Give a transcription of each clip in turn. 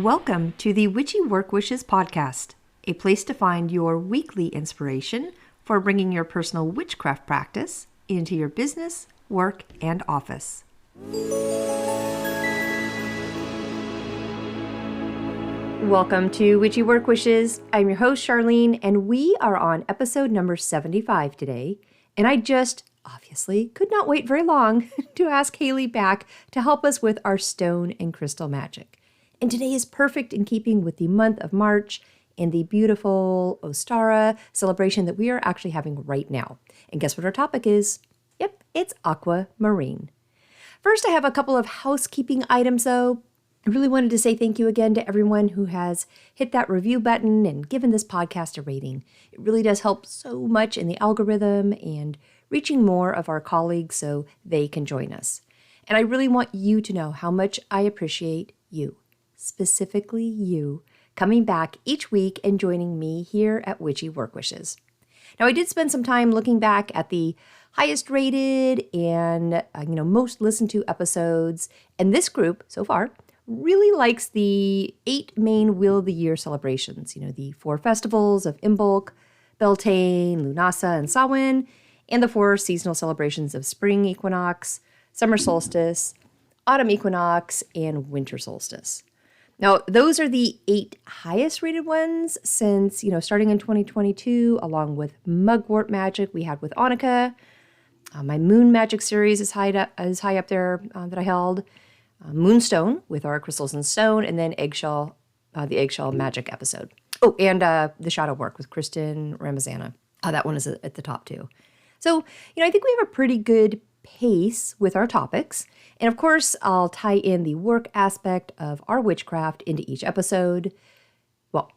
Welcome to the Witchy Work Wishes podcast, a place to find your weekly inspiration for bringing your personal witchcraft practice into your business, work, and office. Welcome to Witchy Work Wishes. I'm your host, Charlene, and we are on episode number 75 today. And I just obviously could not wait very long to ask Haley back to help us with our stone and crystal magic. And today is perfect in keeping with the month of March and the beautiful Ostara celebration that we are actually having right now. And guess what our topic is? Yep, it's Aquamarine. First, I have a couple of housekeeping items though. I really wanted to say thank you again to everyone who has hit that review button and given this podcast a rating. It really does help so much in the algorithm and reaching more of our colleagues so they can join us. And I really want you to know how much I appreciate you. Specifically you, coming back each week and joining me here at Witchy Work Wishes. Now, I did spend some time looking back at the highest rated and most listened to episodes, and this group so far really likes the 8 main Wheel of the Year celebrations. The 4 festivals of Imbolc, Beltane, Lunasa, and Samhain, and the 4 seasonal celebrations of spring equinox, summer solstice, autumn equinox, and winter solstice. Now, those are the 8 highest rated ones since, starting in 2022, along with Mugwort Magic we had with Annika. My Moon Magic series is high up there that I held. Moonstone with our Crystals and Stone, and then the Eggshell Magic episode. Oh, and the Shadow Work with Kristen Ramazana. That one is at the top too. So, I think we have a pretty good pace with our topics. And of course, I'll tie in the work aspect of our witchcraft into each episode. Well,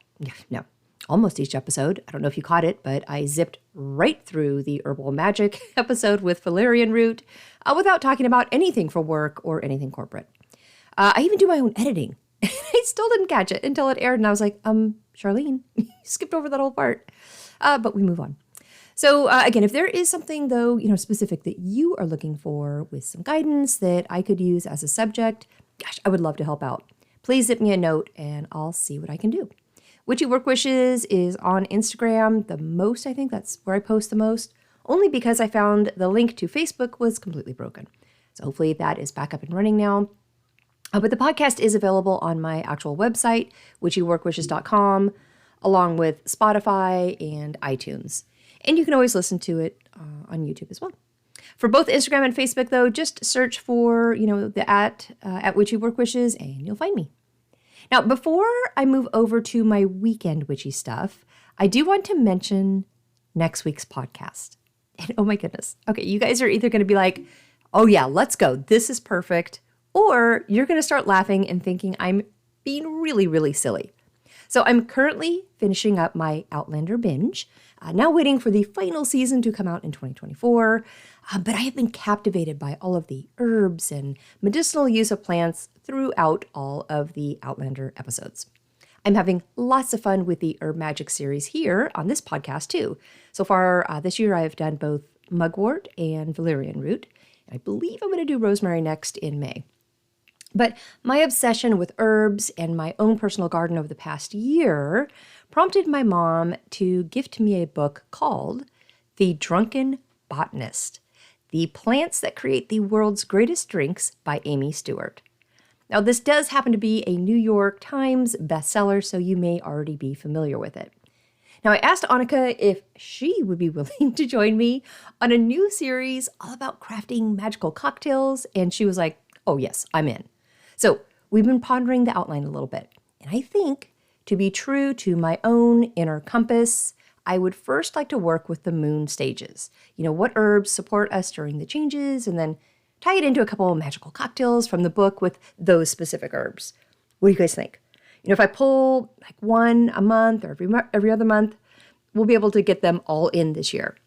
no, almost each episode. I don't know if you caught it, but I zipped right through the herbal magic episode with valerian root without talking about anything for work or anything corporate. I even do my own editing. I still didn't catch it until it aired, and I was like, Charlene, you skipped over that whole part. But we move on. So again, if there is something though, specific that you are looking for with some guidance that I could use as a subject, gosh, I would love to help out. Please zip me a note and I'll see what I can do. Witchy Work Wishes is on Instagram the most. I think that's where I post the most, only because I found the link to Facebook was completely broken. So hopefully that is back up and running now. But the podcast is available on my actual website, witchyworkwishes.com, along with Spotify and iTunes. And you can always listen to it on YouTube as well. For both Instagram and Facebook, though, just search for, the at Witchy Work Wishes, and you'll find me. Now, before I move over to my weekend witchy stuff, I do want to mention next week's podcast. And oh my goodness. Okay, you guys are either going to be like, oh yeah, let's go. This is perfect. Or you're going to start laughing and thinking I'm being really, really silly. So I'm currently finishing up my Outlander binge, now waiting for the final season to come out in 2024. But I have been captivated by all of the herbs and medicinal use of plants throughout all of the Outlander episodes. I'm having lots of fun with the Herb Magic series here on this podcast too. So far this year I've done both Mugwort and Valerian Root. And I believe I'm going to do Rosemary next in May. But my obsession with herbs and my own personal garden over the past year prompted my mom to gift me a book called The Drunken Botanist: The Plants That Create the World's Greatest Drinks by Amy Stewart. Now, this does happen to be a New York Times bestseller, so you may already be familiar with it. Now, I asked Annika if she would be willing to join me on a new series all about crafting magical cocktails, and she was like, oh yes, I'm in. So we've been pondering the outline a little bit, and I think to be true to my own inner compass, I would first like to work with the moon stages. What herbs support us during the changes, and then tie it into a couple of magical cocktails from the book with those specific herbs. What do you guys think? If I pull like one a month or every other month, we'll be able to get them all in this year.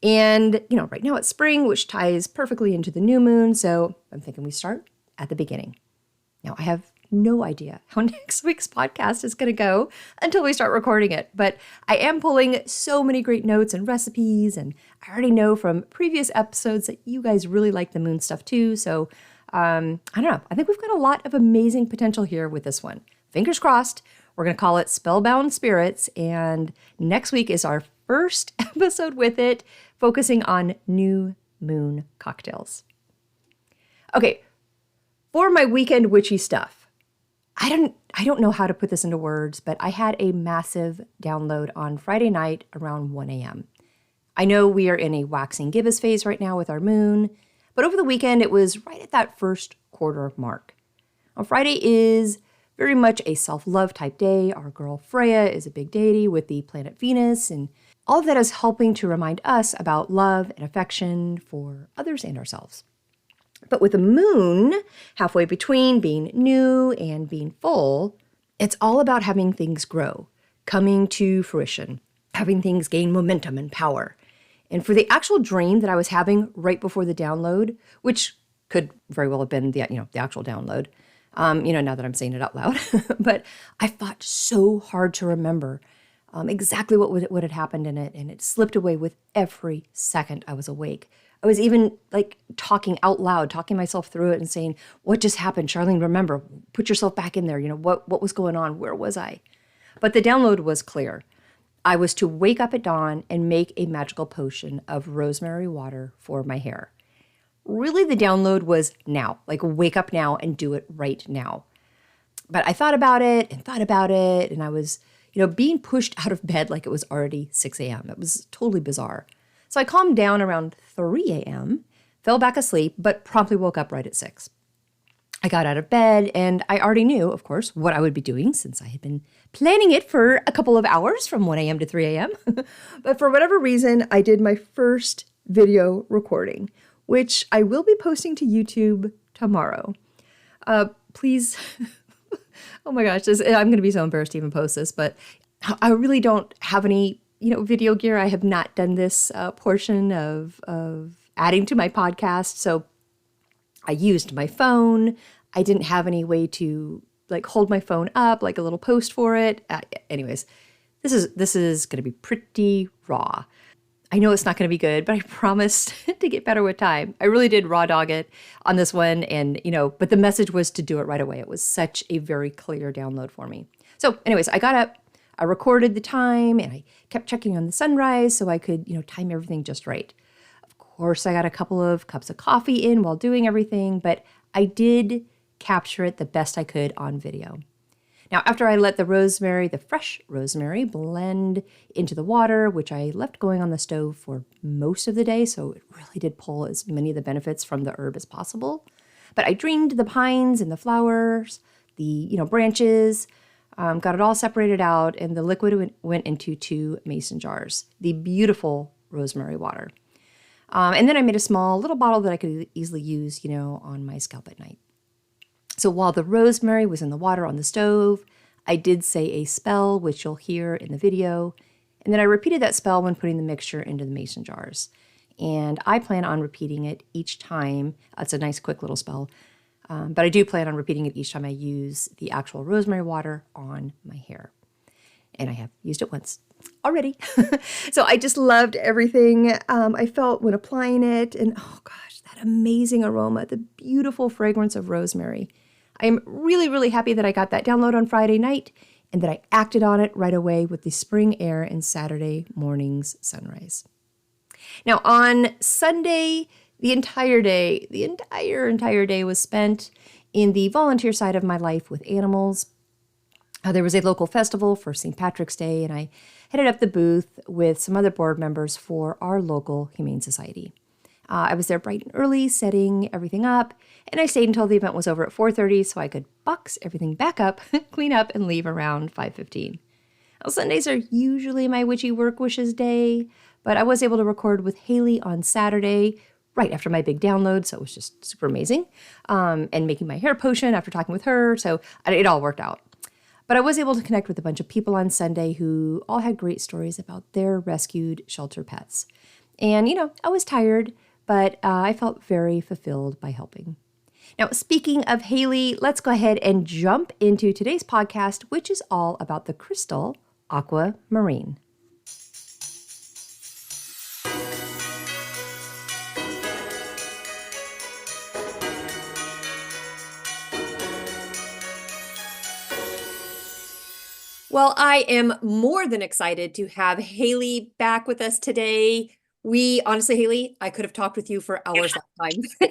And, right now it's spring, which ties perfectly into the new moon, so I'm thinking we start at the beginning. Now, I have no idea how next week's podcast is going to go until we start recording it, but I am pulling so many great notes and recipes, and I already know from previous episodes that you guys really like the moon stuff too, so I don't know. I think we've got a lot of amazing potential here with this one. fingers crossed, we're going to call it Spellbound Spirits. And next week is our first episode with it, focusing on new moon cocktails. Okay, for my weekend witchy stuff, I don't know how to put this into words, but I had a massive download on Friday night around 1 a.m. I know we are in a waxing gibbous phase right now with our moon, but over the weekend, it was right at that first quarter mark. On Friday is very much a self-love type day. Our girl Freya is a big deity with the planet Venus, and all of that is helping to remind us about love and affection for others and ourselves. But with the moon halfway between being new and being full, it's all about having things grow, coming to fruition, having things gain momentum and power. And for the actual dream that I was having right before the download, which could very well have been the actual download, now that I'm saying it out loud, but I fought so hard to remember exactly what had happened in it, and it slipped away with every second I was awake. I was even like talking out loud, talking myself through it and saying, what just happened? Charlene, remember, put yourself back in there. What was going on? Where was I? But the download was clear. I was to wake up at dawn and make a magical potion of rosemary water for my hair. Really, the download was now, like wake up now and do it right now. But I thought about it, and I was, being pushed out of bed like it was already 6 a.m. It was totally bizarre. So I calmed down around 3 a.m., fell back asleep, but promptly woke up right at 6. I got out of bed, and I already knew, of course, what I would be doing since I had been planning it for a couple of hours from 1 a.m. to 3 a.m. But for whatever reason, I did my first video recording, which I will be posting to YouTube tomorrow. Please, oh my gosh, I'm going to be so embarrassed to even post this, but I really don't have any video gear. I have not done this portion of adding to my podcast. So I used my phone. I didn't have any way to hold my phone up, like a little post for it. Anyways, this is going to be pretty raw. I know it's not going to be good, but I promised to get better with time. I really did raw dog it on this one. And, but the message was to do it right away. It was such a very clear download for me. So anyways, I got up. I recorded the time and I kept checking on the sunrise so I could, time everything just right. Of course, I got a couple of cups of coffee in while doing everything, but I did capture it the best I could on video. Now, after I let the fresh rosemary blend into the water, which I left going on the stove for most of the day, so it really did pull as many of the benefits from the herb as possible. But I drained the pines and the flowers, the branches, got it all separated out, and the liquid went into 2 mason jars, the beautiful rosemary water. And then I made a small little bottle that I could easily use, on my scalp at night. So while the rosemary was in the water on the stove, I did say a spell, which you'll hear in the video, and then I repeated that spell when putting the mixture into the mason jars. And I plan on repeating it each time. It's a nice, quick little spell. But I do plan on repeating it each time I use the actual rosemary water on my hair. And I have used it once already. So I just loved everything I felt when applying it. And oh gosh, that amazing aroma, the beautiful fragrance of rosemary. I am really, really happy that I got that download on Friday night and that I acted on it right away with the spring air and Saturday morning's sunrise. Now on Sunday, the entire day was spent in the volunteer side of my life with animals. There was a local festival for St. Patrick's Day, and I headed up the booth with some other board members for our local Humane Society. I was there bright and early, setting everything up, and I stayed until the event was over at 4:30 so I could box everything back up, clean up, and leave around 5:15. Now, Sundays are usually my Witchy Work Wishes day, but I was able to record with Haley on Saturday, right after my big download, so it was just super amazing, and making my hair potion after talking with her, so it all worked out. But I was able to connect with a bunch of people on Sunday who all had great stories about their rescued shelter pets. And, I was tired, but I felt very fulfilled by helping. Now, speaking of Haley, let's go ahead and jump into today's podcast, which is all about the crystal Aquamarine. Well, I am more than excited to have Haley back with us today. We honestly, Haley, I could have talked with you for hours last time.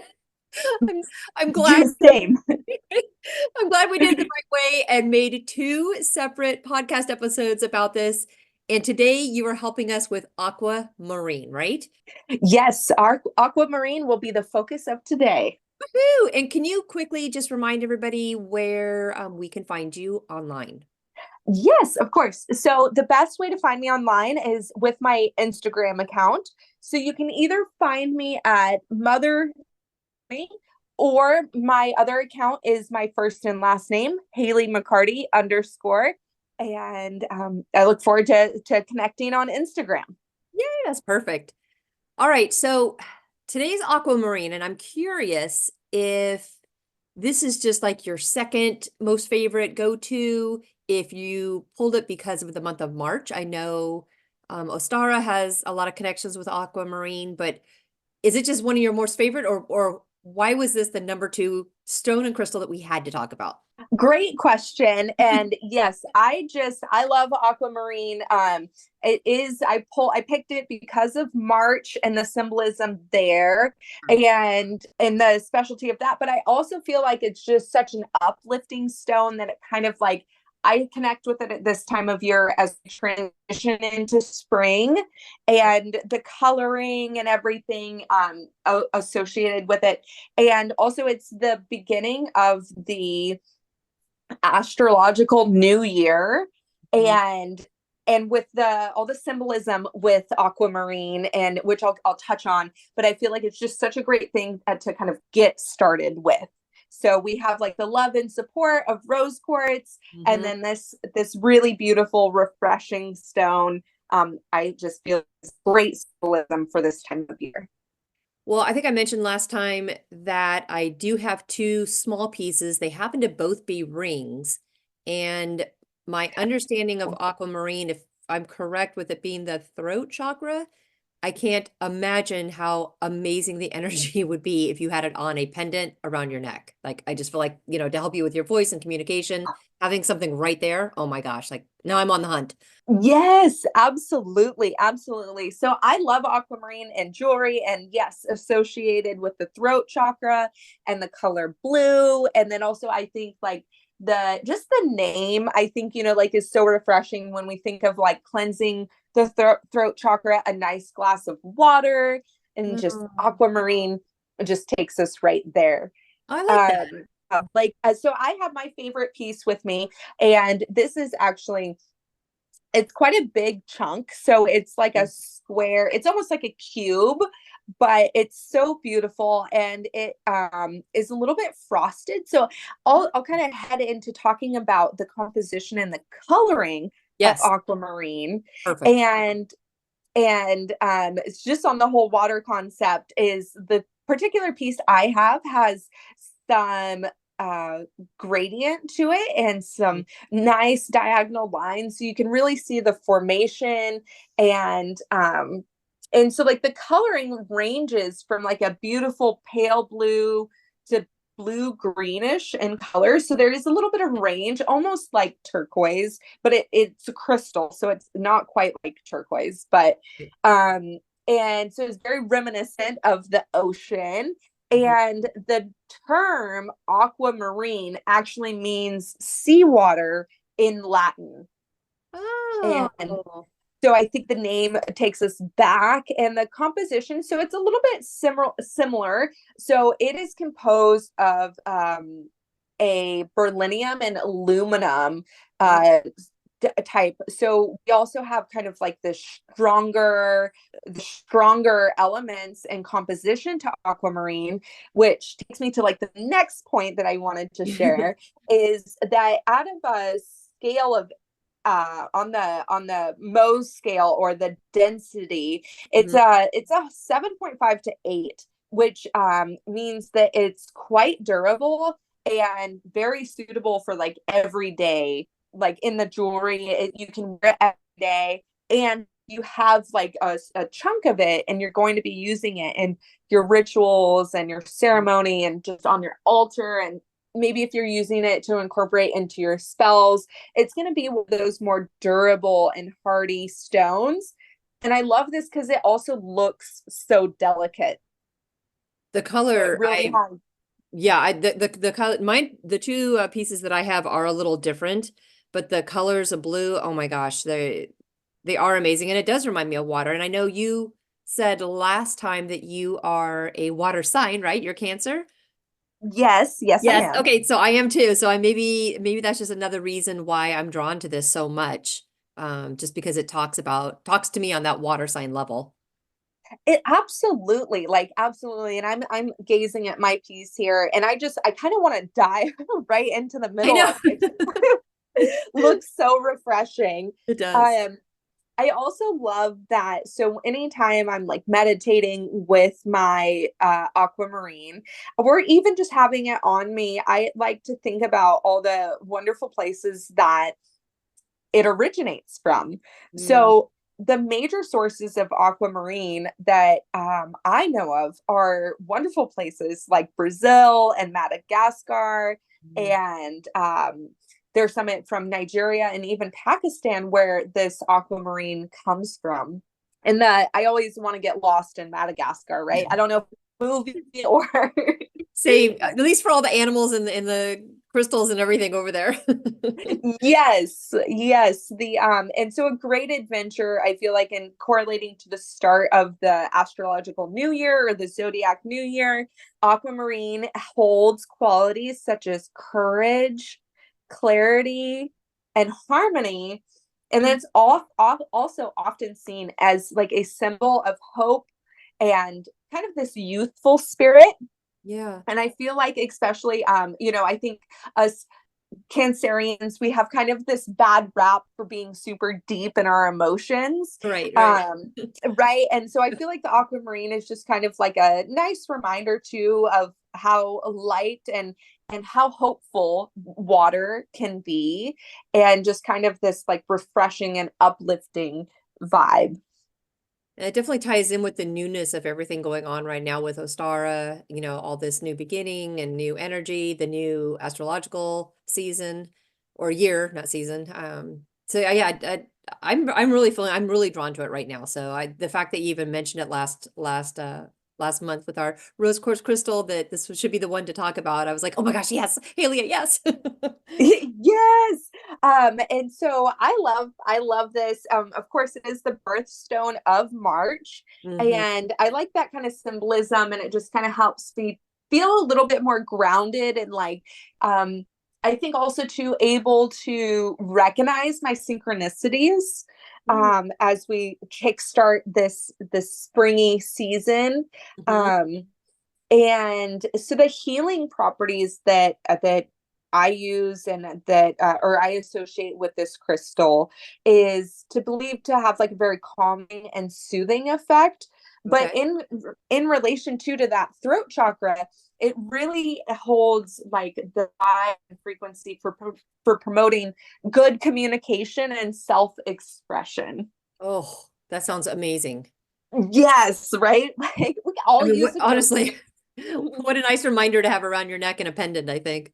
I'm, I'm glad Same. I'm glad we did it the right way and made two separate podcast episodes about this. And today you are helping us with Aquamarine, right? Yes, our Aquamarine will be the focus of today. Woo! And can you quickly just remind everybody where we can find you online? Yes, of course. So the best way to find me online is with my Instagram account. So you can either find me at Mother or my other account is my first and last name, Haley McCarty _. And I look forward to connecting on Instagram. Yes, perfect. All right, so today's Aquamarine, and I'm curious if this is just like your second most favorite go-to, if you pulled it because of the month of March. I know Ostara has a lot of connections with Aquamarine, but is it just one of your most favorite, or why was this the number two stone and crystal that we had to talk about? Great question. And yes, I love Aquamarine. I picked it because of March and the symbolism there and the specialty of that. But I also feel like it's just such an uplifting stone that it kind of like I connect with it at this time of year as we transition into spring and the coloring and everything associated with it. And also it's the beginning of the astrological new year, Mhm. and with the all the symbolism with Aquamarine, and which I'll touch on, but I feel like it's just such a great thing to kind of get started with. So we have like the love and support of rose quartz, and Mhm. then this really beautiful refreshing stone. I just feel it's great symbolism for this time of year. Well, I think I mentioned last time that I do have two small pieces. They happen to both be rings. And my understanding of aquamarine, if I'm correct with it being the throat chakra, I can't imagine how amazing the energy would be if you had it on a pendant around your neck. Like, I just feel like, to help you with your voice and communication, having something right there. Oh my gosh. Like, now I'm on the hunt. Yes, absolutely. Absolutely. So I love aquamarine and jewelry, and yes, associated with the throat chakra and the color blue. And then also, I think like the name, I think, like is so refreshing when we think of like cleansing the throat chakra, a nice glass of water, and just Mm, aquamarine just takes us right there. I like that. So I have my favorite piece with me, and this is actually it's quite a big chunk. So it's like a square, it's almost like a cube, but it's so beautiful, and it is a little bit frosted. So I'll kind of head into talking about the composition and the coloring of Yes, aquamarine. perfect. And it's just on the whole water concept is the particular piece I have has some gradient to it and some nice diagonal lines, so you can really see the formation. And so like the coloring ranges from like a beautiful pale blue to blue greenish in color, so there is a little bit of range, almost like turquoise, but it's a crystal, so it's not quite like turquoise, but um and so it's very reminiscent of the ocean. Mhm. And the term aquamarine actually means seawater in Latin. And Oh. so I think the name takes us back, and the composition. So it's a little bit similar. So it is composed of a beryllium and aluminum Oh. type. So we also have kind of like the stronger elements and composition to aquamarine, which takes me to like the next point that I wanted to share is that out of a scale of on the Mohs scale, or the density, it's Mhm. a 7.5 to 8, which means that it's quite durable and very suitable for like everyday, like in the jewelry. You can wear it every day, and you have like a chunk of it, and you're going to be using it in your rituals and your ceremony and just on your altar. And maybe if you're using it to incorporate into your spells, it's going to be one of those more durable and hardy stones. And I love this because it also looks so delicate. The So it color, really has. yeah, the color, mine, the two pieces that I have are a little different, but the colors of blue, oh my gosh, they are amazing, and it does remind me of water. And I know you said last time that you are a water sign, right? You're Cancer. Yes, yes, I Yes. am. Okay. So I am too. So I maybe that's just another reason why I'm drawn to this so much. Just because it talks to me on that water sign level. It absolutely, like absolutely. And I'm gazing at my piece here, and I kind of want to dive right into the I middle know. of it. Looks so refreshing. It does. Um, I also love that. So anytime I'm like meditating with my aquamarine, or even just having it on me, I like to think about all the wonderful places that it originates from. Mm, So the major sources of aquamarine that I know of are wonderful places like Brazil and Madagascar, mm. and there's some from Nigeria and even Pakistan where this aquamarine comes from. And that I always want to get lost in Madagascar, right? I don't know if movie or Same, at least for all the animals and the crystals and everything over there. Yes, yes. The and so a great adventure, I feel like, in correlating to the start of the astrological new year or the zodiac new year, aquamarine holds qualities such as courage, clarity, and harmony. And then it's also often seen as like a symbol of hope and kind of this youthful spirit. Yeah. And I feel like, especially, I think us Cancerians, we have kind of this bad rap for being super deep in our emotions. Right, right. Um, right. And so I feel like the aquamarine is just kind of like a nice reminder too of how light and how hopeful water can be, and just kind of this like refreshing and uplifting vibe. And it definitely ties in with the newness of everything going on right now with Ostara, all this new beginning and new energy, the new astrological season or year, not season. So yeah, I'm really drawn to it right now. So the fact that you even mentioned it last month with our rose quartz crystal, that this should be the one to talk about. I was like, oh my gosh, yes, Halia, yes. Yes. And so I love this. Of course, it is the birthstone of March. Hmm. And I like that kind of symbolism, and it just kind of helps me feel a little bit more grounded, and like I think also too able to recognize my synchronicities as we kickstart this springy season. Hmm. Um and so the healing properties that I use and that or I associate with this crystal is to believe to have like a very calming and soothing effect. But Okay. in relation to that throat chakra, it really holds like the high frequency for promoting good communication and self-expression. Oh, that sounds amazing. Yes, right? Like we I all mean, use it to. honestly, what a nice reminder to have around your neck and a pendant, I think.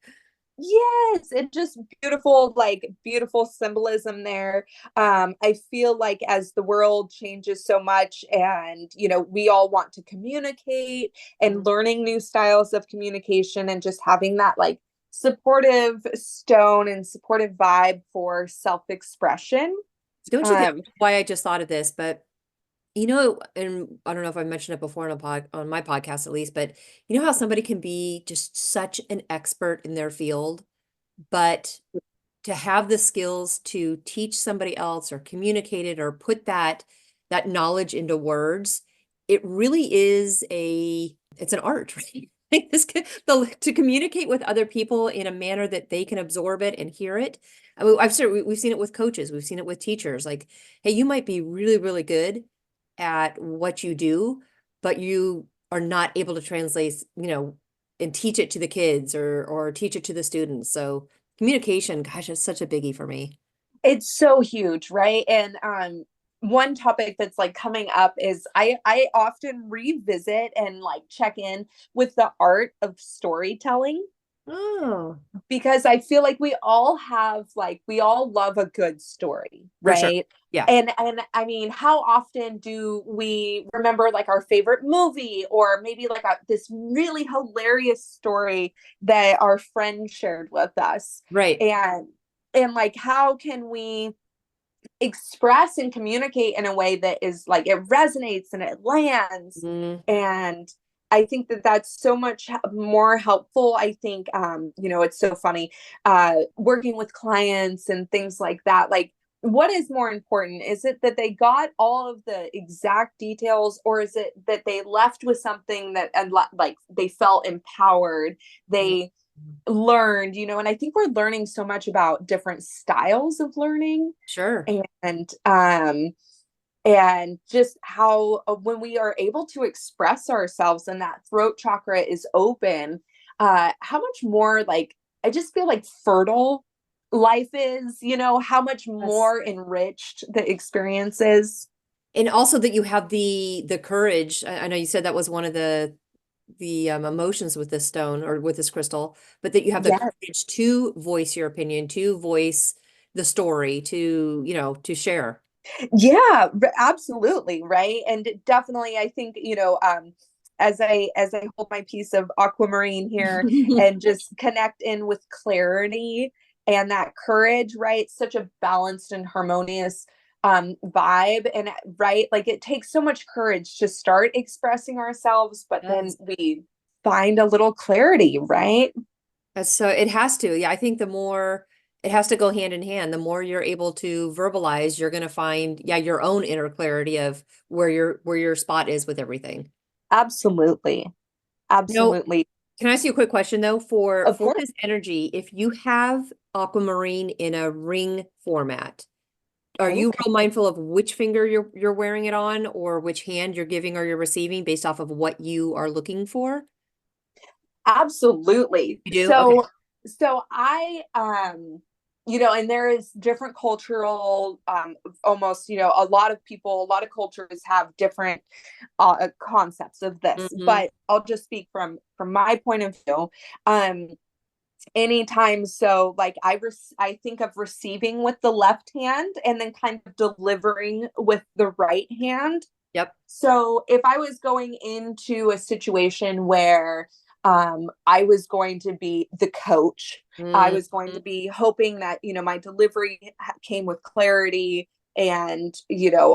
Yes, it just beautiful, like beautiful symbolism there. I feel like as the world changes so much, and we all want to communicate and Mhm. learning new styles of communication, and just having that like supportive stone and supportive vibe for self-expression. Don't you think Um, why I just thought of this, but and I don't know if I mentioned it before on my podcast at least, but you know how somebody can be just such an expert in their field, but to have the skills to teach somebody else or communicate it or put that knowledge into words, it really is it's an art, right? Like to communicate with other people in a manner that they can absorb it and hear it. I mean, we've seen it with coaches, we've seen it with teachers. Like, hey, you might be really, really good at what you do, but you are not able to translate, and teach it to the kids or teach it to the students. So communication, gosh, it's such a biggie for me. it's so huge, right? And one topic that's like coming up is I often revisit and like check in with the art of storytelling. Oh, because I feel like we all love a good story, for sure. right? Yeah. And I mean, how often do we remember like our favorite movie, or maybe like this really hilarious story that our friend shared with us? Right. And like, how can we express and communicate in a way that is like it resonates and it lands? Mm, And I think that that's so much more helpful. I think it's so funny working with clients and things like that. Like, what is more important? Is it that they got all of the exact details, or is it that they left with something that, and like, they felt empowered, mm, they learned, and I think we're learning so much about different styles of learning. sure. And just how when we are able to express ourselves and that throat chakra is open, how much more, like, I just feel like fertile life is, how much That's more enriched the experience is. and also that you have the courage. I know you said that was one of the emotions with this stone or with this crystal, but that you have the Yes. courage to voice your opinion, to voice the story, to, to share. Yeah, absolutely, right? And definitely, I think, as I hold my piece of aquamarine here and just connect in with clarity and that courage, right? Such a balanced and harmonious vibe. And right, like, it takes so much courage to start expressing ourselves, but then Yes. we find a little clarity, right? That's so it has to. Yeah, I think the more it has to go hand in hand. The more you're able to verbalize, you're going to find, yeah, your own inner clarity of where your spot is with everything. Absolutely. You know, Absolutely. can I ask you a quick question though? For Of for course. this energy, if you have aquamarine in a ring format, are you Okay. real mindful of which finger you're wearing it on, or which hand you're giving or you're receiving based off of what you are looking for? Absolutely. You do? Okay. So and there is different cultural, almost, a lot of people, a lot of cultures have different concepts of this, Hmm. but I'll just speak from my point of view. Um Anytime, so like, I think of receiving with the left hand and then kind of delivering with the right hand. Yep. So if I was going into a situation where I was going to be the coach, I was going Hmm. to be hoping that, my delivery came with clarity and,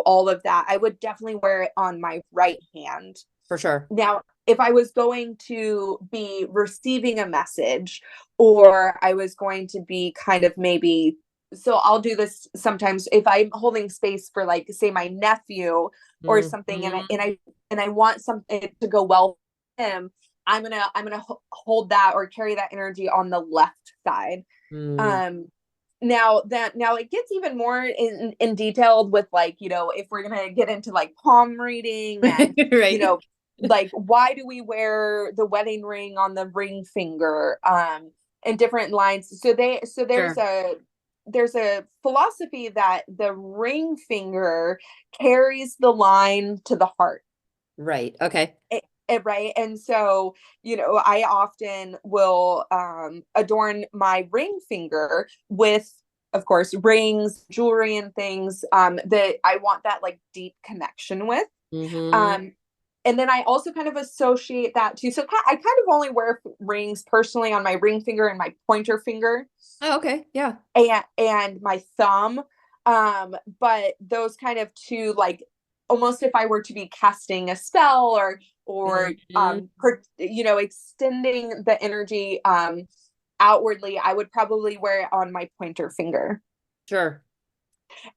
all of that, I would definitely wear it on my right hand. For sure. Now, if I was going to be receiving a message, or I was going to be kind of maybe, so I'll do this sometimes if I'm holding space for, like, say, my nephew or something, and I Hmm. and I and I want something to go well with him, I'm gonna hold that or carry that energy on the left side. Mm. Um now it gets even more in detailed with, like, if we're gonna get into like palm reading and, you Right. know like, why do we wear the wedding ring on the ring finger, and different lines. So Sure. there's a philosophy that the ring finger carries the line to the heart. Right. Okay. Right. And so, I often will adorn my ring finger with, of course, rings, jewelry, and things that I want that, like, deep connection with. Hmm. um and then I also kind of associate that too. So I kind of only wear rings personally on my ring finger and my pointer finger, Oh, okay. Yeah. and my thumb. But those kind of two, like, almost if I were to be casting a spell, or Hmm. extending the energy outwardly, I would probably wear it on my pointer finger. Sure.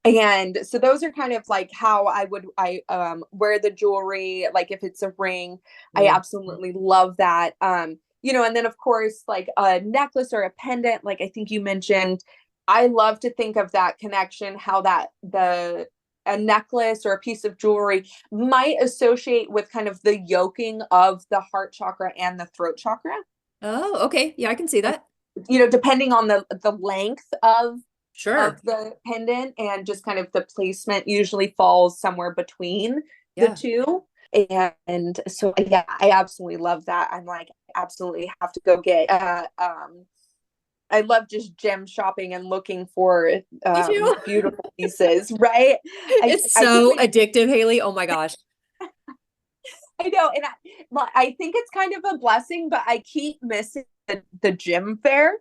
And so those are kind of like how I wear the jewelry. Like, if it's a ring, I Mhm. absolutely love that. And then, of course, like a necklace or a pendant, like I think you mentioned, I love to think of that connection, how that the a necklace or a piece of jewelry might associate with kind of the yoking of the heart chakra and the throat chakra. Oh, okay. Yeah, I can see that. Depending on the length of Sure. the pendant, and just kind of the placement usually falls somewhere between the Yeah. two. And so yeah, I absolutely love that. I'm like, absolutely have to go get I love just gem shopping and looking for Me too. beautiful pieces, right? It's I think so addictive, Haley. Oh my gosh. I know, and I think it's kind of a blessing, but I keep missing the gym fair.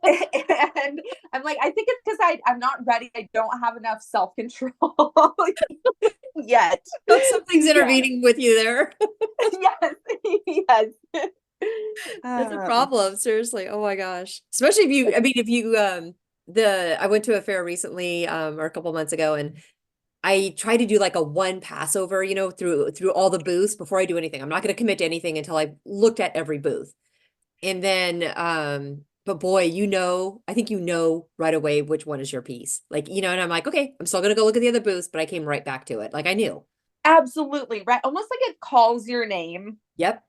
And I'm like, I think it's because I'm not ready. I don't have enough self control yet. Something's Yeah. intervening with you there. Yes. Yes. That's a Um, problem, seriously. Oh my gosh. Especially if you, I mean, if you, I went to a fair recently, or a couple months ago, and I try to do like a one Passover, through all the booths before I do anything. I'm not going to commit to anything until I've looked at every booth. And then, but boy, I think right away which one is your piece. Like, and I'm like, okay, I'm still gonna go look at the other booths, but I came right back to it. Like I knew. Absolutely, right. Almost like it calls your name. Yep.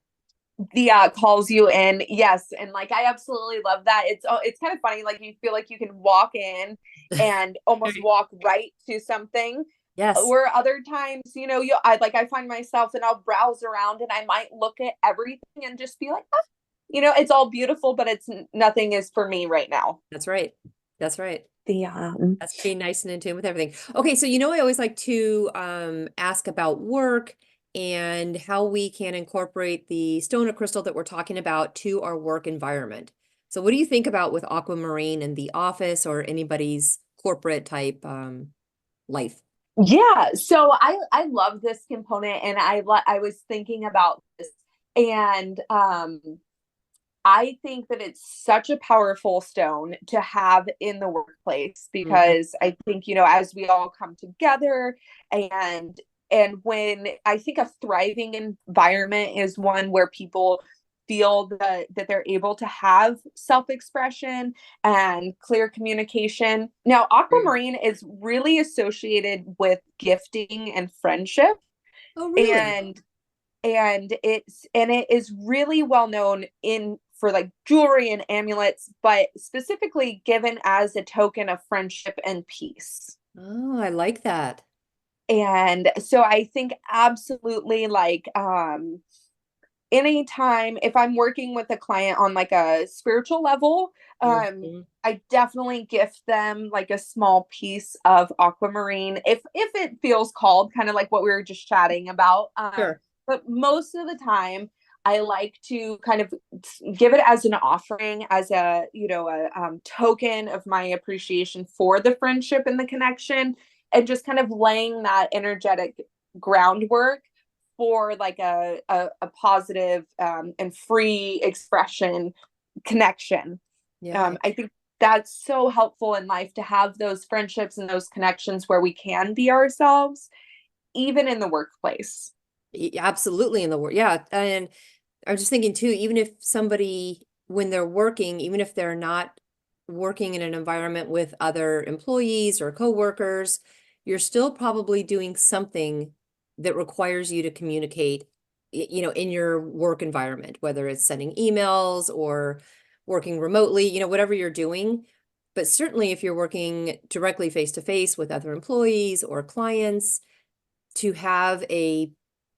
The calls you in. Yes, and like I absolutely love that. It's kind of funny, like you feel like you can walk in and almost walk right to something. Yes. Where other times, I find myself and I'll browse around and I might look at everything and just be like, oh, it's all beautiful, but it's nothing is for me right now. That's right. That's right. The That's being nice and in tune with everything. Okay, so I always like to ask about work and how we can incorporate the stone or crystal that we're talking about to our work environment. So what do you think about with Aquamarine in the office or anybody's corporate type life? Yeah, so I love this component, and I was thinking about this, and I think that it's such a powerful stone to have in the workplace Mhm. because I think, as we all come together and when I think a thriving environment is one where people feel that they're able to have self-expression and clear communication. Now, aquamarine is really associated with gifting and friendship, Oh, really? and it is really well known in for like jewelry and amulets, but specifically given as a token of friendship and peace. Oh, I like that. And so I think absolutely like anytime if I'm working with a client on like a spiritual level, Mhm. I definitely gift them like a small piece of aquamarine if it feels called, kind of like what we were just chatting about. Sure. But most of the time I like to kind of give it as an offering, as a token of my appreciation for the friendship and the connection, and just kind of laying that energetic groundwork for like a positive and free expression connection. Yeah. I think that's so helpful in life to have those friendships and those connections where we can be ourselves, even in the workplace. Absolutely in the work. Yeah. And I was just thinking too, even if somebody, when they're working, even if they're not working in an environment with other employees or coworkers, you're still probably doing something that requires you to communicate, in your work environment, whether it's sending emails or working remotely, whatever you're doing. But certainly if you're working directly face to face with other employees or clients, to have a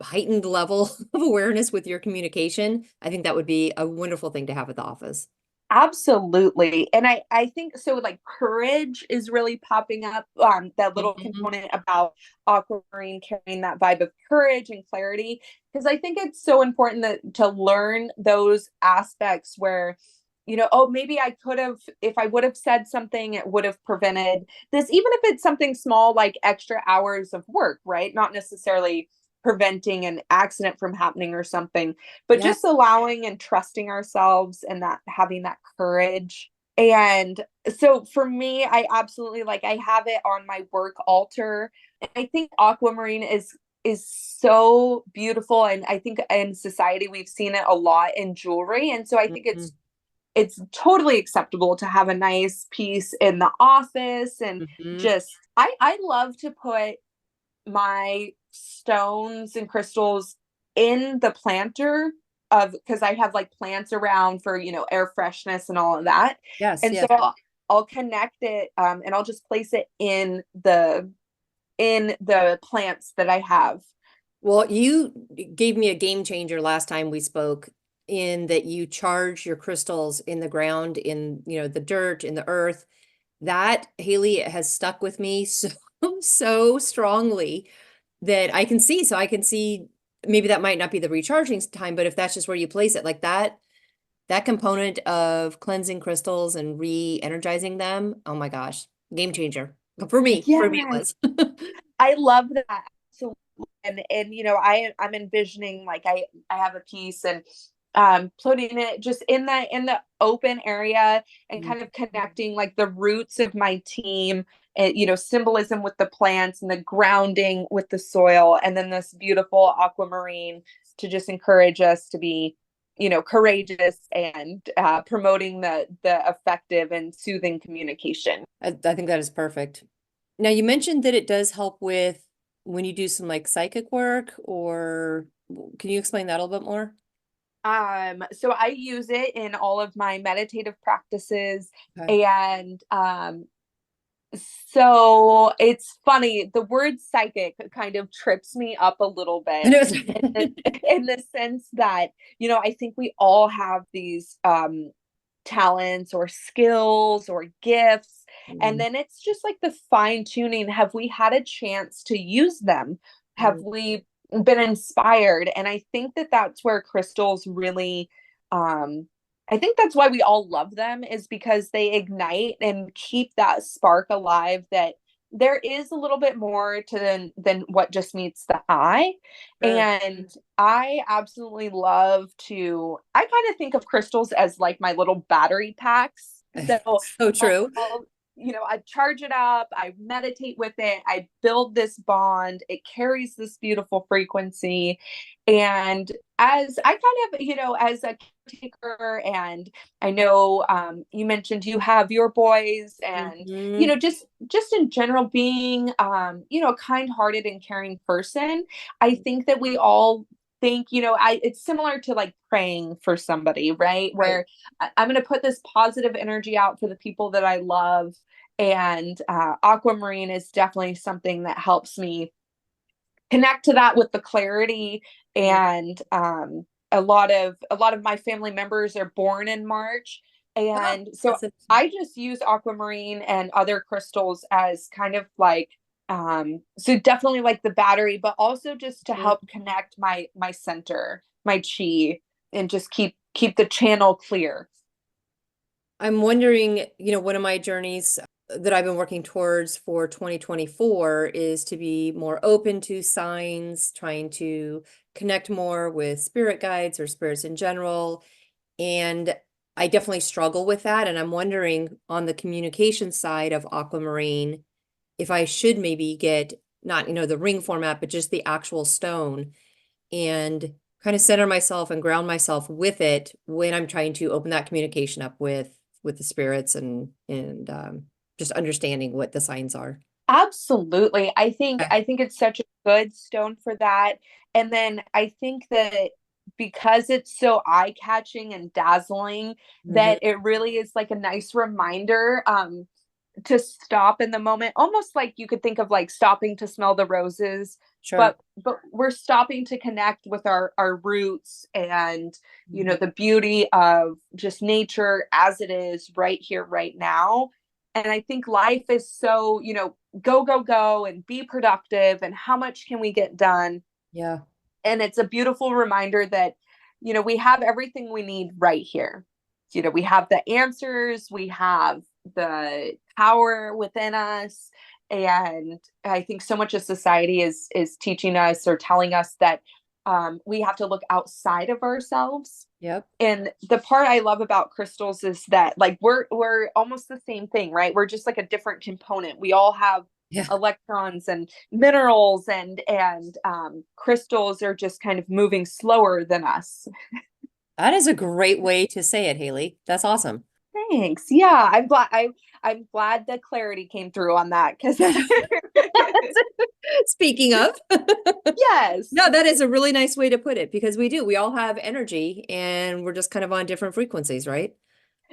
heightened level of awareness with your communication, I think that would be a wonderful thing to have at the office. Absolutely. And I think so like courage is really popping up, that little Mhm. component about aquamarine carrying that vibe of courage and clarity. Because I think it's so important to learn those aspects where, oh, maybe I could have, if I would have said something, it would have prevented this, even if it's something small like extra hours of work, right? Not necessarily preventing an accident from happening or something, but Yeah. just allowing and trusting ourselves and that having that courage. And so for me, I absolutely like I have it on my work altar. And I think aquamarine is so beautiful, and I think in society we've seen it a lot in jewelry, and so I think Mhm. it's totally acceptable to have a nice piece in the office. And Mhm. just I love to put my stones and crystals in the planter of because I have like plants around for air freshness and all of that. Yes, And so yes. I'll connect it, and I'll just place it in the plants that I have Well, you gave me a game changer last time we spoke in that you charge your crystals in the ground, in, the dirt, in the earth. That, Haley, has stuck with me so, so strongly that I can see maybe that might not be the recharging time, but if that's just where you place it, like that component of cleansing crystals and re-energizing them, oh my gosh, game changer. For me it Yes, was. I love that. So, and I'm envisioning like I have a piece and putting it just in the open area and kind of connecting like the roots of my team and symbolism with the plants and the grounding with the soil, and then this beautiful aquamarine to just encourage us to be courageous and promoting the effective and soothing communication. I think that is perfect. Now, you mentioned that it does help with when you do some like psychic work, or can you explain that a little bit more? So I use it in all of my meditative practices, Okay. and so it's funny, the word psychic kind of trips me up a little I bit know in the, in the sense that, I think we all have these talents or skills or gifts. And Mm, then it's just like the fine tuning. Have we had a chance to use them? Have mm, we been inspired? And I think that that's where crystals really, I think that's why we all love them, is because they ignite and keep that spark alive, that there is a little bit more to than what just meets the eye. sure. And I absolutely love to, I kind of think of crystals as like my little battery packs. So So true. I'll, I charge it up, I meditate with it, I build this bond, it carries this beautiful frequency. And as I kind of, as a caretaker, and I know you mentioned you have your boys, and Hmm. just in general being a kind-hearted and caring person, I think that we all think, it's similar to like praying for somebody, right? Right. Where I'm going to put this positive energy out for the people that I love. And Aquamarine is definitely something that helps me connect to that with the clarity. Mm. And a lot of my family members are born in March, Oh, and so that's interesting. I just use Aquamarine and other crystals as kind of like, so definitely like the battery, but also just to help connect my center, my chi, and just keep the channel clear. I'm wondering, one of my journeys that I've been working towards for 2024 is to be more open to signs, trying to connect more with spirit guides or spirits in general. And I definitely struggle with that. And I'm wondering on the communication side of Aquamarine, if I should maybe get not, the ring format, but just the actual stone and kind of center myself and ground myself with it when I'm trying to open that communication up with the spirits and just understanding what the signs are. Absolutely. I think Yeah. I think it's such a good stone for that. And then I think that because it's so eye-catching and dazzling, Mhm. that it really is like a nice reminder to stop in the moment, almost like you could think of like stopping to smell the roses, Sure. but we're stopping to connect with our roots, and Mhm. the beauty of just nature as it is right here right now. And I think life is so, go go go and be productive, and how much can we get done. Yeah. And it's a beautiful reminder that we have everything we need right here. We have the answers, we have the power within us. And I think so much of society is teaching us or telling us that we have to look outside of ourselves. Yep. And the part I love about crystals is that like we're almost the same thing, right? We're just like a different component. We all have Yeah. electrons and minerals, and crystals are just kind of moving slower than us. That is a great way to say it, Haley. That's awesome. Thanks. Yeah, I'm glad the clarity came through on that, because Speaking of, yes. no, that is a really nice way to put it because we do. We all have energy and we're just kind of on different frequencies, right?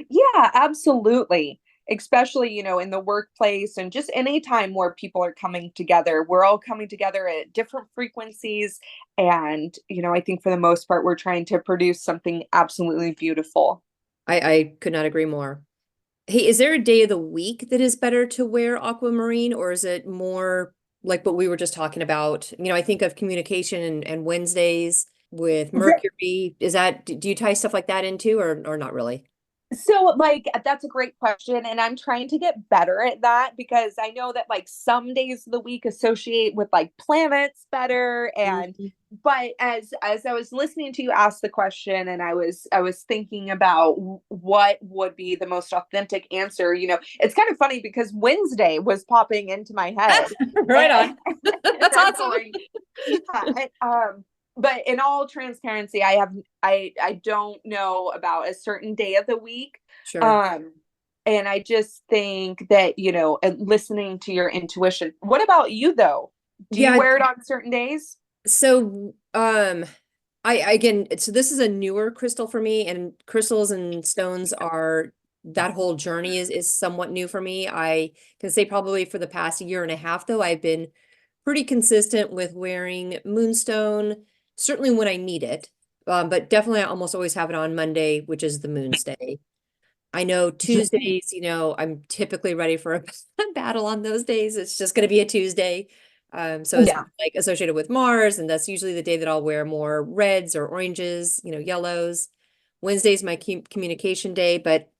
Yeah, absolutely. especially, in the workplace and just any time where people are coming together, we're all coming together at different frequencies. And, I think for the most part, we're trying to produce something absolutely beautiful. I could not agree more. Hey, is there a day of the week that is better to wear aquamarine, or is it more like what we were just talking about? I think of communication and Wednesdays with Mercury. Is that, do you tie stuff like that into, or not really? So, like, that's a great question. And I'm trying to get better at that because I know that, like, some days of the week associate with like planets better. And, Mhm. but as I was listening to you ask the question and I was thinking about what would be the most authentic answer, it's kind of funny because Wednesday was popping into my head. Right on. And That's I'm awesome. going, yeah. But in all transparency, I don't know about a certain day of the week. Sure. Um, and I just think that, listening to your intuition. What about you though? Do you Yeah. wear it on certain days? So, I again, so this is a newer crystal for me, and crystals and stones are that whole journey is somewhat new for me. I can say probably for the past year and a half, though, I've been pretty consistent with wearing moonstone, certainly when I need it. But definitely I almost always have it on Monday, which is the moon's day. I know Tuesdays, I'm typically ready for a battle on those days. It's just going to be a Tuesday. So it's Yeah. like associated with Mars, and that's usually the day that I'll wear more reds or oranges, yellows. Wednesday's my communication day, but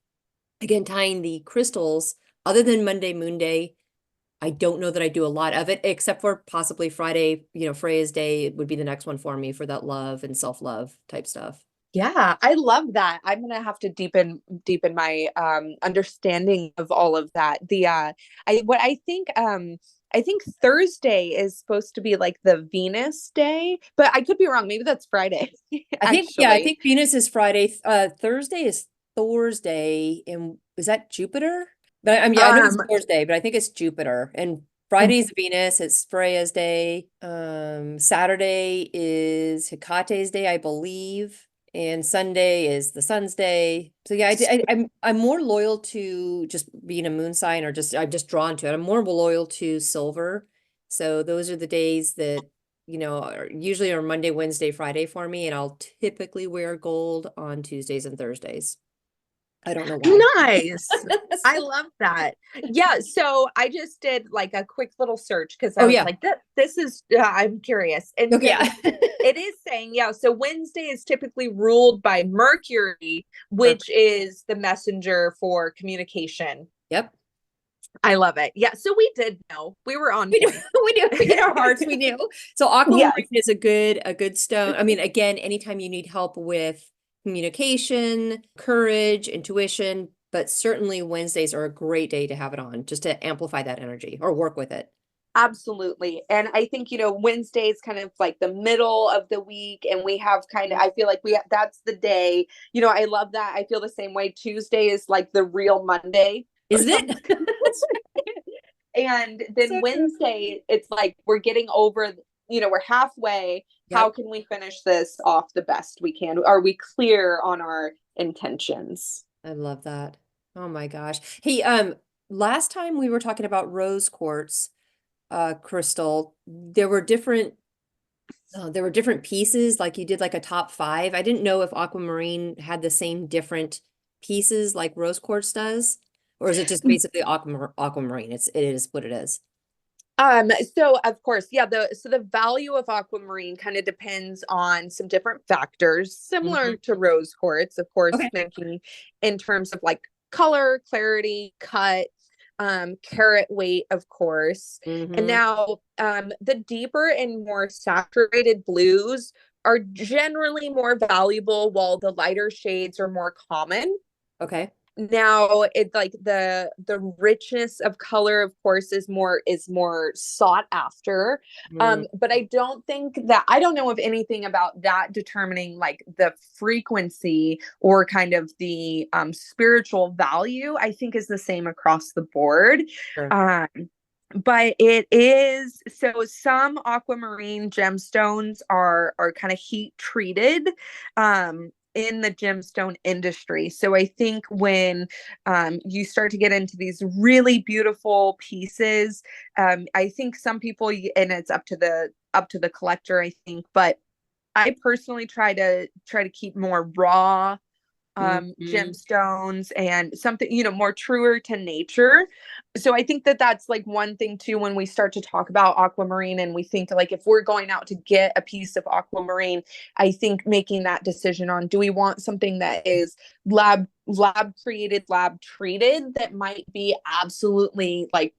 again, tying the crystals, other than Monday, Moon Day, I don't know that I do a lot of it, except for possibly Friday, Freya's day would be the next one for me for that love and self-love type stuff. Yeah, I love that. I'm gonna have to deepen my understanding of all of that. I think Thursday is supposed to be like the Venus day, but I could be wrong. Maybe that's Friday, I actually. think Venus is Friday. Thursday is Thor's day, and is that Jupiter? But yeah, I know it's Um, Thor's day, but I think it's Jupiter. And Friday's Venus, it's Freya's day. Saturday is Hecate's day, I believe, and Sunday is the sun's day. So yeah, I'm more loyal to just being a moon sign, or just I'm just drawn to it. I'm more loyal to silver. So those are the days that usually are Monday, Wednesday, Friday for me, and I'll typically wear gold on Tuesdays and Thursdays. I don't know why. Nice. I love that. Yeah, so I just did like a quick little search because I Oh was yeah. like, this is, I'm curious. And Okay, so yeah. it is saying, yeah, so Wednesday is typically ruled by Mercury, which Perfect. is the messenger for communication. Yep. I love it. Yeah, so we did know. We were on We knew, point. we knew in our hearts, we knew. So aquamarine Yes, is a good stone. I mean, again, anytime you need help with communication, courage, intuition, but certainly Wednesdays are a great day to have it on, just to amplify that energy or work with it. absolutely. And I think, Wednesday is kind of like the middle of the week. And we have kind of, I feel like that's the day, I love that. I feel the same way. Tuesday is like the real Monday or Isn't something. it? That's And then so true. Wednesday, it's like we're getting over, we're halfway. How Yep. can we finish this off the best we can? Are we clear on our intentions? I love that. Oh my gosh. Hey, last time we were talking about rose quartz, crystal, there were different pieces, like you did like a top five. I didn't know if aquamarine had the same different pieces like rose quartz does, or is it just basically aquamarine? It is what it is. So of course, yeah, the value of aquamarine kind of depends on some different factors, Mhm. similar to rose quartz, of course, Okay. thinking in terms of like color, clarity, cut, carat weight, of course. And Hmm. now the deeper and more saturated blues are generally more valuable, while the lighter shades are more common. Okay. Now it's like the richness of color, of course, is more sought after. Mm, But I don't know of anything about that determining like the frequency or kind of the spiritual value. I think is the same across the board. sure. um but it is, so some aquamarine gemstones are kind of heat treated, in the gemstone industry. So I think when you start to get into these really beautiful pieces, I think some people, and it's up to the collector, I think, but I personally try to keep more raw Mm-hmm. gemstones and something, more truer to nature. So I think that that's like one thing too, when we start to talk about aquamarine and we think like if we're going out to get a piece of aquamarine, I think making that decision on, do we want something that is lab created, lab treated, that might be absolutely like,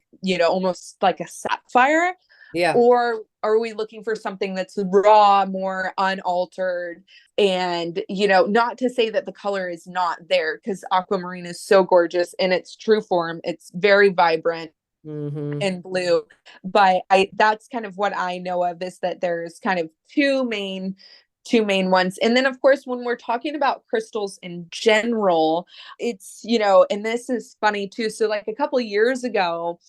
almost like a sapphire, Yeah. or are we looking for something that's raw, more unaltered? And, not to say that the color is not there, because aquamarine is so gorgeous in its true form. It's very vibrant Mm-hmm. and blue. But that's kind of what I know of, is that there's kind of two main ones. And then of course, when we're talking about crystals in general, it's, and this is funny too. So like a couple of years ago,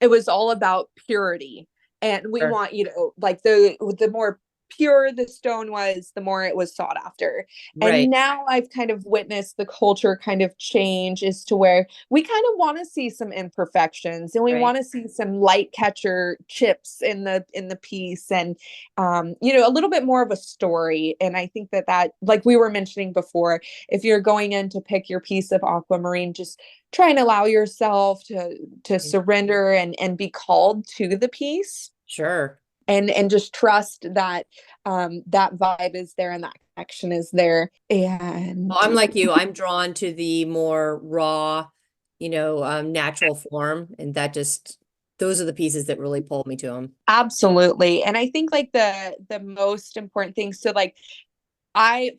it was all about purity. And we Sure. want, like the more pure the stone was, the more it was sought after. And Right. now I've kind of witnessed the culture kind of change, as to where we kind of want to see some imperfections, and we Right. want to see some light catcher chips in the piece, and a little bit more of a story. And I think that, like we were mentioning before, if you're going in to pick your piece of aquamarine, just try and allow yourself to surrender and be called to the piece, Sure. and just trust that that vibe is there and that connection is there. Well, And I'm like you. I'm drawn to the more raw, natural form, and those are the pieces that really pull me to them. absolutely. And I think like the most important thing, so like I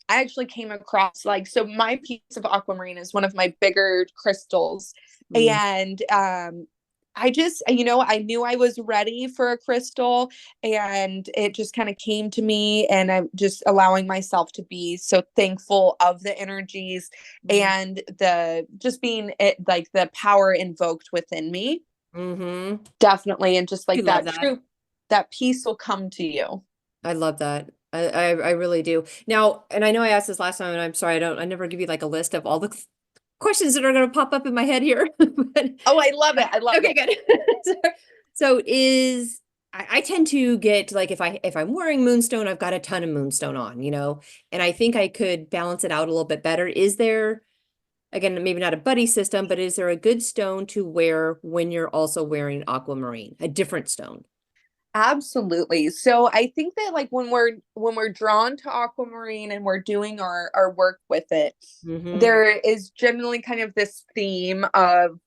actually came across, like, so my piece of aquamarine is one of my bigger crystals. Mm. And I just, I knew I was ready for a crystal, and it just kind of came to me, and I'm just allowing myself to be so thankful of the energies, and the just being it, like the power invoked within me. Mm-hmm. Definitely. And just You like love that that. truth, that peace will come to you. I love that. I really do. Now, and I know I asked this last time, and I'm sorry, I never give you like a list of all the questions that are going to pop up in my head here. But Oh, I love it. I love okay, it. good. So, so I tend to get like if I'm wearing moonstone, I've got a ton of moonstone on, and I think I could balance it out a little bit better. Is there, again, maybe not a buddy system, but is there a good stone to wear when you're also wearing aquamarine, a different stone? Absolutely. So I think that like when we're drawn to aquamarine and we're doing our work with it, Mm-hmm. there is generally kind of this theme of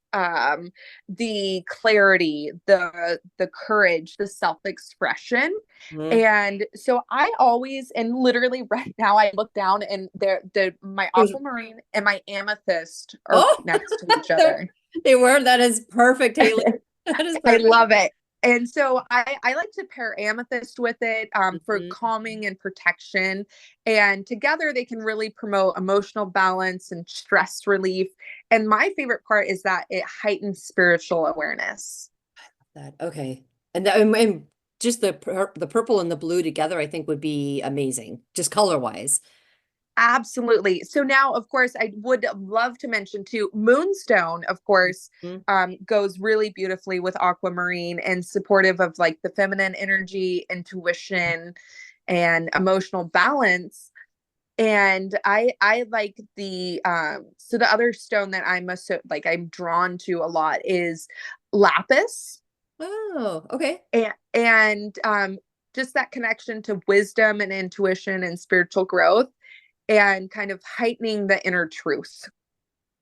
the clarity, the courage, the self-expression. Mm-hmm. And so I always, and literally right now, I look down and my aquamarine and my amethyst are Oh, next to each they're- other. they were. That is perfect, Haley. That is I perfect. love it. And so I like to pair amethyst with it for Mhm. calming and protection. And together they can really promote emotional balance and stress relief. And my favorite part is that it heightens spiritual awareness. That okay, and just the purple and the blue together, I think would be amazing, just color wise. Absolutely. So now, of course, I would love to mention too, Moonstone, of course, Mhm. goes really beautifully with aquamarine and supportive of like the feminine energy, intuition, and emotional balance. And I like the so the other stone that I'm drawn to a lot is lapis. Oh, okay. And just that connection to wisdom and intuition and spiritual growth, and kind of heightening the inner truth.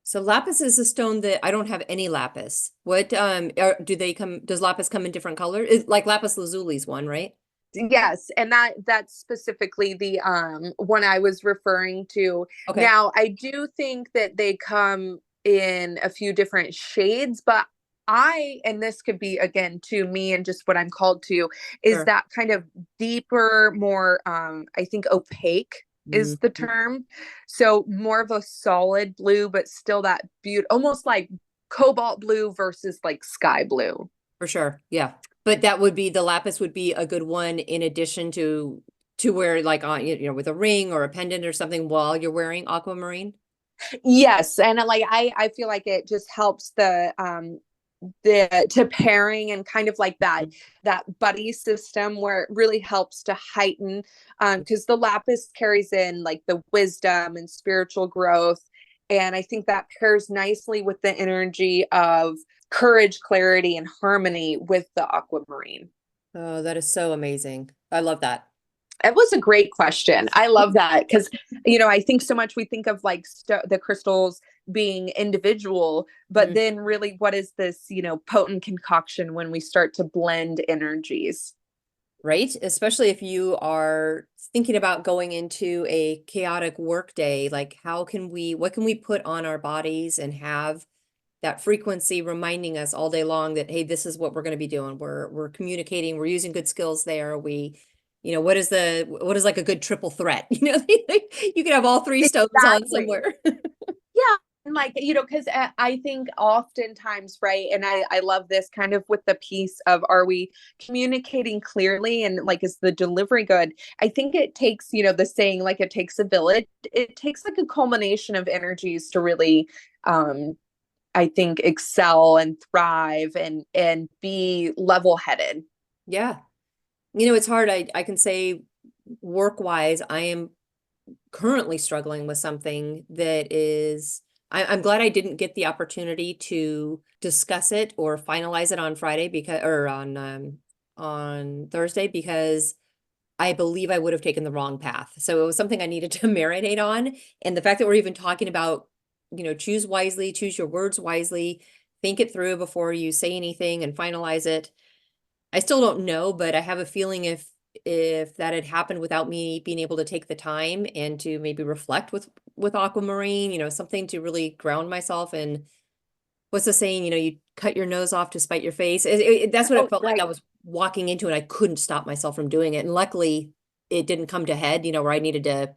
So lapis is a stone that I don't have any lapis. What do they come? Does lapis come in different colors? Like lapis lazuli's one, right? Yes, and that's specifically the one I was referring to. Okay, Now, I do think that they come in a few different shades, but and this could be again to me and just what I'm called to, is sure. that kind of deeper, more I think opaque is the Mhm. term. So more of a solid blue, but still that beauty, almost like cobalt blue versus like sky blue. For sure. Yeah. But that would be the lapis would be a good one in addition to to wear like on, with a ring or a pendant or something while you're wearing aquamarine? Yes, and like I feel like it just helps the to pairing and kind of like that buddy system where it really helps to heighten, because the lapis carries in like the wisdom and spiritual growth, and I think that pairs nicely with the energy of courage, clarity, and harmony with the aquamarine. Oh, that is so amazing. I love that. It was a great question. I love that because, I think so much we think of like the crystals being individual, but Mhm. then really what is this, potent concoction when we start to blend energies? Right? Especially if you are thinking about going into a chaotic work day, like what can we put on our bodies and have that frequency reminding us all day long that, hey, this is what we're going to be doing. We're communicating, we're using good skills there. What is like a good triple threat? You can have all three stones on Exactly. somewhere. Yeah. And like, because I think oftentimes, right, and I love this kind of with the piece of, are we communicating clearly and like is the delivery good? I think it takes, the saying like it takes a village. It takes like a culmination of energies to really, I think, excel and thrive and be level headed. Yeah. It's hard. I can say work wise, I am currently struggling with something that is, I'm glad I didn't get the opportunity to discuss it or finalize it on Friday or on Thursday, because I believe I would have taken the wrong path. So it was something I needed to marinate on. And the fact that we're even talking about, choose wisely, choose your words wisely, think it through before you say anything and finalize it. I still don't know, but I have a feeling if that had happened without me being able to take the time and to maybe reflect with Aquamarine, something to really ground myself. And what's the saying, you cut your nose off to spite your face. That's what it Oh, felt like I right. was walking into, and I couldn't stop myself from doing it. And luckily it didn't come to head, where I needed to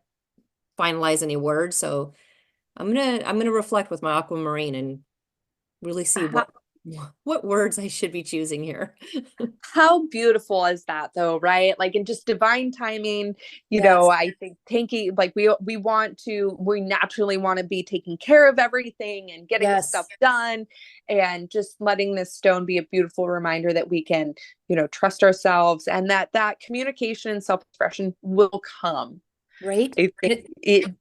finalize any words. So I'm gonna reflect with my Aquamarine and really see what words I should be choosing here. How beautiful is that though, right? Like in just divine timing, Yes. I think taking like we naturally want to be taking care of everything and getting stuff Yes. done, and just letting this stone be a beautiful reminder that we can, trust ourselves and that communication and self-expression will come. Right. I And think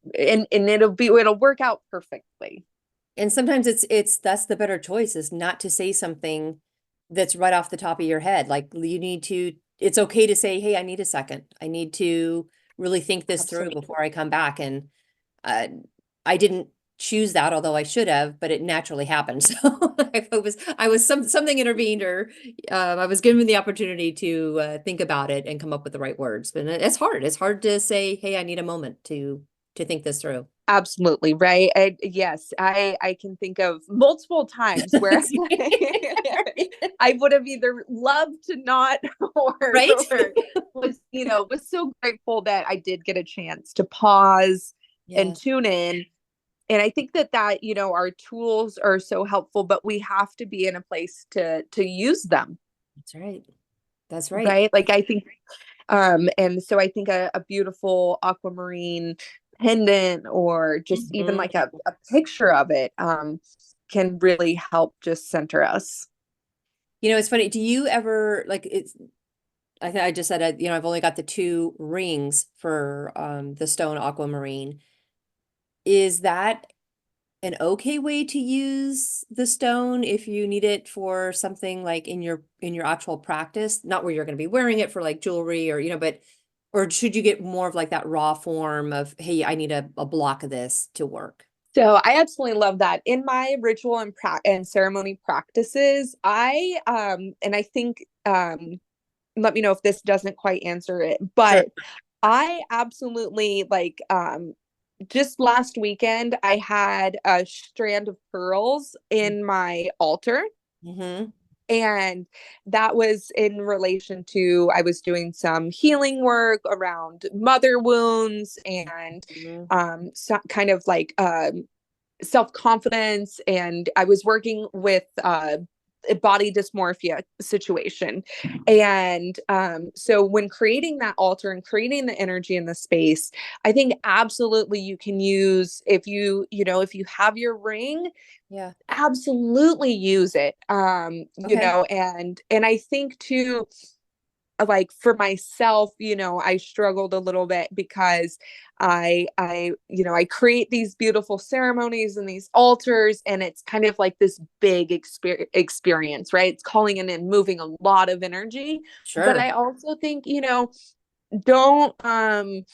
and it'll work out perfectly. sometimes that's the better choice, is not to say something that's right off the top of your head. Like it's okay to say, hey, I need a second. I need to really think this through Absolutely. before I come back. And uh, I didn't choose that, although I should have, but it naturally happened. So something intervened, or I was given the opportunity to think about it and come up with the right words. But it's hard. It's hard to say, hey, I need a moment to think this through. Absolutely, right. Yes, I can think of multiple times where I would have either loved to not Right? or was so grateful that I did get a chance to pause and Yes, tune in. And I think that our tools are so helpful, but we have to be in a place to use them, that's right. That's right. right? Like I think and so I think a beautiful aquamarine pendant or just even Mhm. like a picture of it can really help just center us. It's funny. Do you ever like I just said, I've only got the two rings for the stone aquamarine. Is that an okay way to use the stone if you need it for something like in your actual practice? Not where you're going to be wearing it for like jewelry or, but or should you get more of like that raw form of, hey, I need a block of this to work? So I absolutely love that. In my ritual and ceremony practices, and I think let me know if this doesn't quite answer it, Sure. but I absolutely like just last weekend I had a strand of pearls in my altar, Mm-hmm. and that was in relation to, I was doing some healing work around mother wounds and Mm-hmm. so kind of like self-confidence, and I was working with body dysmorphia situation. And so when creating that altar and creating the energy in the space, I think absolutely you can use, if if you have your ring, Yeah. absolutely use it. Okay. And I think too, like for myself, I struggled a little bit because I create these beautiful ceremonies and these altars, and it's kind of like this big experience, right? It's calling in and moving a lot of energy. But Sure. I also think, don't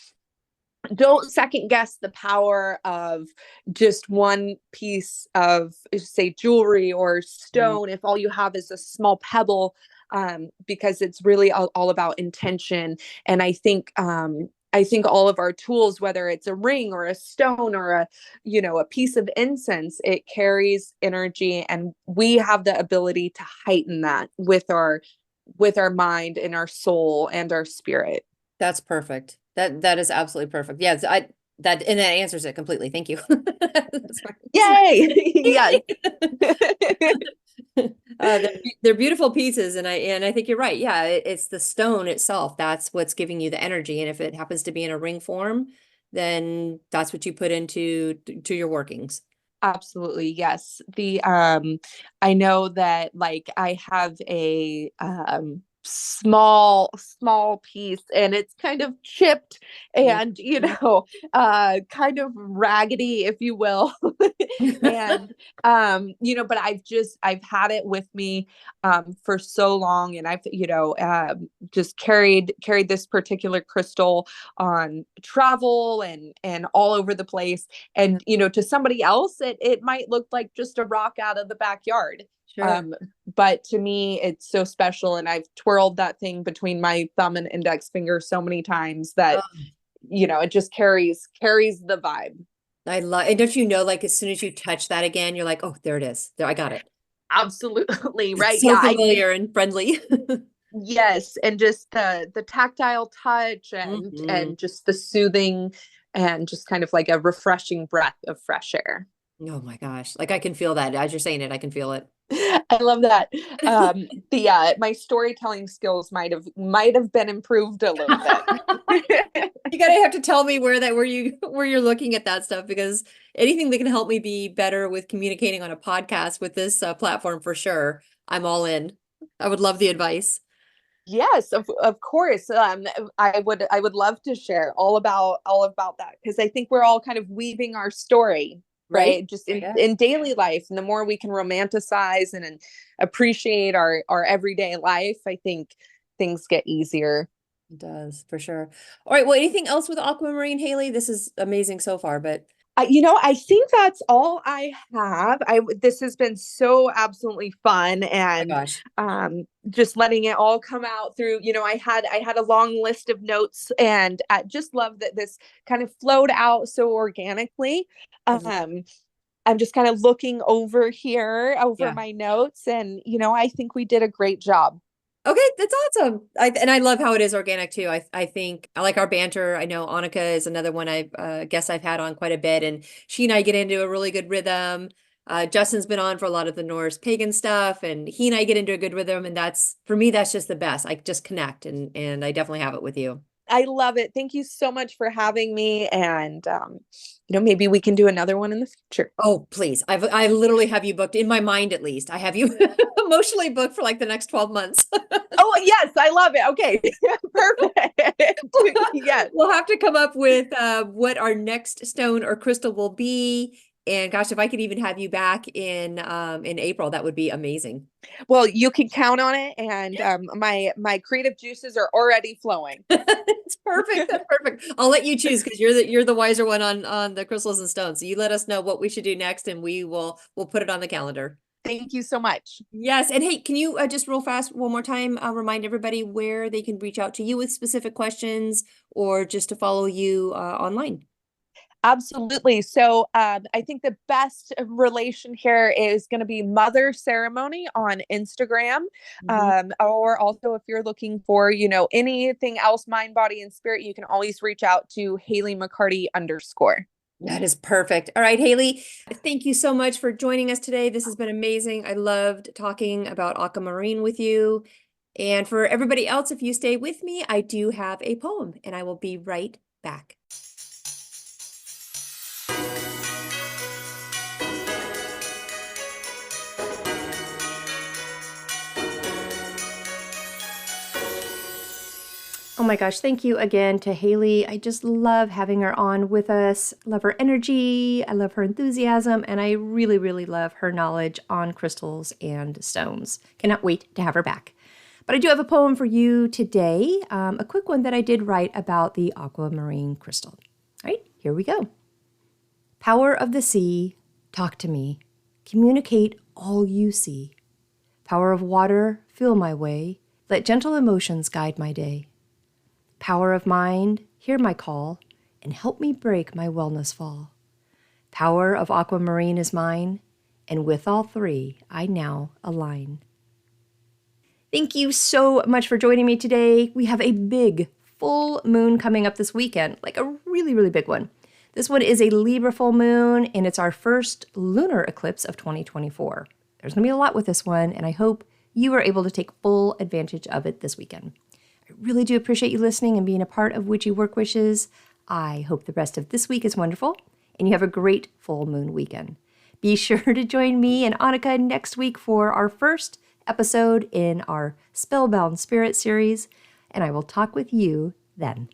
don't second guess the power of just one piece of, say, jewelry or Mm. stone if all you have is a small pebble, because it's really all about intention. And I think all of our tools, whether it's a ring or a stone or a piece of incense, it carries energy, and we have the ability to heighten that with our mind and our soul and our spirit. That's perfect. That is absolutely perfect. Yes, and that answers it completely. Thank you. That's fine. Yay. Yes. They're beautiful pieces, and I think you're right. Yeah, it's the stone itself that's what's giving you the energy, and if it happens to be in a ring form, then that's what you put into to your workings. Absolutely, yes. I know that, like, I have a small piece, and it's kind of chipped and Mhm. kind of raggedy, if you will. And but I've had it with me for so long, and I've just carried this particular crystal on travel and all over the place. And to somebody else it might look like just a rock out of the backyard, Sure. um but to me it's so special, and I've twirled that thing between my thumb and index finger so many times that Oh, it just carries the vibe. I love, and don't you know, like as soon as you touch that again, you're like, oh, there it is. There, I got it. Absolutely right. It's so Yeah, familiar and friendly. yes, and just the tactile touch and Mhm. and just the soothing and just kind of like a refreshing breath of fresh air. Oh my gosh. Like I can feel that. As you're saying it, I can feel it. I love that. The My storytelling skills might have been improved a little bit. You gotta have to tell me where you're looking at that stuff because anything that can help me be better with communicating on a podcast with this platform for sure. I'm all in. I would love the advice. Yes, of course. I would love to share all about that, because I think we're all kind of weaving our story, Right? right? Just in, Yeah, in daily life. And the more we can romanticize and appreciate our everyday life, I think things get easier. it does for sure. All right. Well, anything else with Aquamarine, Haley? This is amazing so far, but I think that's all I have. This has been so absolutely fun, my and gosh. just letting it all come out through. I had a long list of notes, and I just love that this kind of flowed out so organically. Um, I'm just kind of looking over here over Yeah. my notes, and I think we did a great job. Okay, that's awesome. And I love how it is organic too. I think I like our banter. I know Annika is another one I guess I've had on quite a bit, and she and I get into a really good rhythm. Justin's been on for a lot of the Norse pagan stuff, and he and I get into a good rhythm, and that's for me, that's just the best. I just connect, and I definitely have it with you. I love it. Thank you so much for having me, and maybe we can do another one in the future. Oh, please. I literally have you booked in my mind at least. I have you emotionally booked for like the next 12 months. Oh, yes, I love it. Okay. Perfect. Yes. We'll have to come up with what our next stone or crystal will be. And gosh, if I could even have you back in April, that would be amazing. Well, you can count on it, and my creative juices are already flowing. It's perfect. That's perfect. I'll let you choose because you're the wiser one on the crystals and stones. So you let us know what we should do next, and we'll put it on the calendar. Thank you so much. Yes, and hey, can you just real fast one more time remind everybody where they can reach out to you with specific questions or just to follow you online? Absolutely. So I think the best relation here is going to be Mother Ceremony on Instagram. Mhm. Or also, if you're looking for, anything else, mind, body, and spirit, you can always reach out to Haley McCarty _. That is perfect. All right, Haley, thank you so much for joining us today. This has been amazing. I loved talking about Aquamarine with you. And for everybody else, if you stay with me, I do have a poem, and I will be right back. Oh my gosh, thank you again to Haley. I just love having her on with us. Love her energy, I love her enthusiasm, and I really, really love her knowledge on crystals and stones. Cannot wait to have her back. But I do have a poem for you today, a quick one that I did write about the aquamarine crystal. All right, here we go. Power of the sea, talk to me. Communicate all you see. Power of water, feel my way. Let gentle emotions guide my day. Power of mind, hear my call, and help me break my wellness fall. Power of aquamarine is mine, and with all three I now align. Thank you so much for joining me today. We have a big full moon coming up this weekend, like a really, really big one. This one is a Libra full moon, and it's our first lunar eclipse of 2024. There's going to be a lot with this one, and I hope you are able to take full advantage of it this weekend. I really do appreciate you listening and being a part of Witchy Work Wishes. I hope the rest of this week is wonderful, and you have a great full moon weekend. Be sure to join me and Annika next week for our first episode in our Spellbound Spirit series, and I will talk with you then.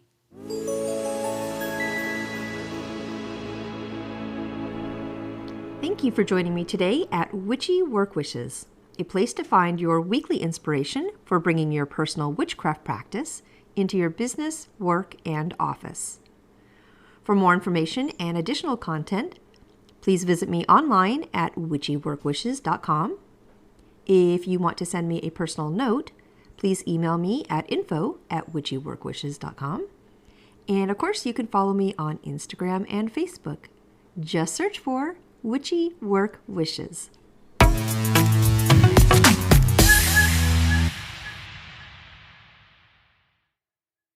Thank you for joining me today at Witchy Work Wishes, a place to find your weekly inspiration for bringing your personal witchcraft practice into your business, work, and office. For more information and additional content, please visit me online at witchyworkwishes.com. If you want to send me a personal note, please email me at info@witchyworkwishes.com. And of course, you can follow me on Instagram and Facebook. Just search for Witchy Work Wishes.